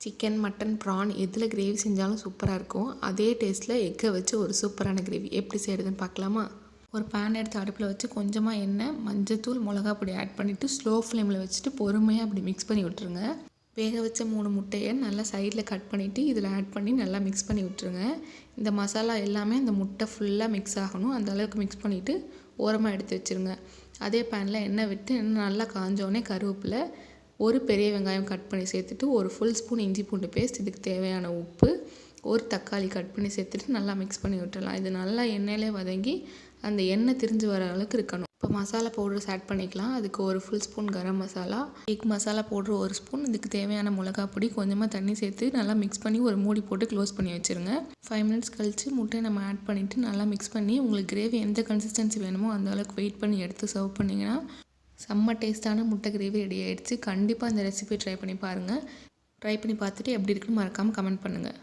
Chicken, mutton, PRAN எதில் gravy செஞ்சாலும் சூப்பராக இருக்கும். அதே டேஸ்ட்டில் எக்கை வச்சு ஒரு சூப்பரான கிரேவி எப்படி செய்கிறதுன்னு பார்க்கலாமா? ஒரு பேன் எடுத்து அடுப்பில் வச்சு கொஞ்சமாக எண்ணெய், மஞ்சத்தூள், மிளகா பொடி ஆட் பண்ணிவிட்டு ஸ்லோ ஃப்ளேமில் வச்சுட்டு பொறுமையாக அப்படி மிக்ஸ் பண்ணி விட்டுருங்க. வேக வச்ச 3 முட்டையை நல்லா சைடில் கட் பண்ணிவிட்டு இதில் ஆட் பண்ணி நல்லா மிக்ஸ் பண்ணி விட்டுருங்க. இந்த மசாலா எல்லாமே அந்த முட்டை ஃபுல்லாக மிக்ஸ் ஆகணும். அந்த அளவுக்கு மிக்ஸ் பண்ணிவிட்டு ஓரமாக எடுத்து வச்சுருங்க. அதே பேனில் எண்ணெய் விட்டு எண்ணெய் நல்லா காஞ்சோடனே கருவேப்பிலை, ஒரு பெரிய வெங்காயம் கட் பண்ணி சேர்த்துட்டு ஒரு ஃபுல் ஸ்பூன் இஞ்சி பூண்டு பேஸ்ட், இதுக்கு தேவையான உப்பு, ஒரு தக்காளி கட் பண்ணி சேர்த்துட்டு நல்லா மிக்ஸ் பண்ணி விட்டுடலாம். இது நல்லா எண்ணெயிலே வதங்கி அந்த எண்ணெய் திரிஞ்சு வர அளவுக்கு இருக்கணும். இப்போ மசாலா பவுடர்ஸ் ஆட் பண்ணிக்கலாம். அதுக்கு ஒரு full spoon garam masala, egg masala powder ஒரு ஸ்பூன், இதுக்கு தேவையான மிளகா பொடி, கொஞ்சமாக தண்ணி சேர்த்து நல்லா மிக்ஸ் பண்ணி ஒரு மூடி போட்டு க்ளோஸ் பண்ணி வச்சுருங்க. 5 மினிட்ஸ் கழித்து முட்டையை நம்ம ஆட் பண்ணிவிட்டு நல்லா மிக்ஸ் பண்ணி உங்களுக்கு கிரேவி எந்த கன்சிஸ்டன்சி வேணுமோ அந்த அளவுக்கு வெயிட் பண்ணி எடுத்து சர்வ் பண்ணிங்கன்னா செம்ம டேஸ்ட்டான முட்டை கிரேவி ரெடி ஆகிடுச்சு. கண்டிப்பாக இந்த ரெசிபி ட்ரை பண்ணி பாருங்கள். ட்ரை பண்ணி பார்த்துட்டு எப்படி இருக்குன்னு மறக்காமல் கமெண்ட் பண்ணுங்கள்.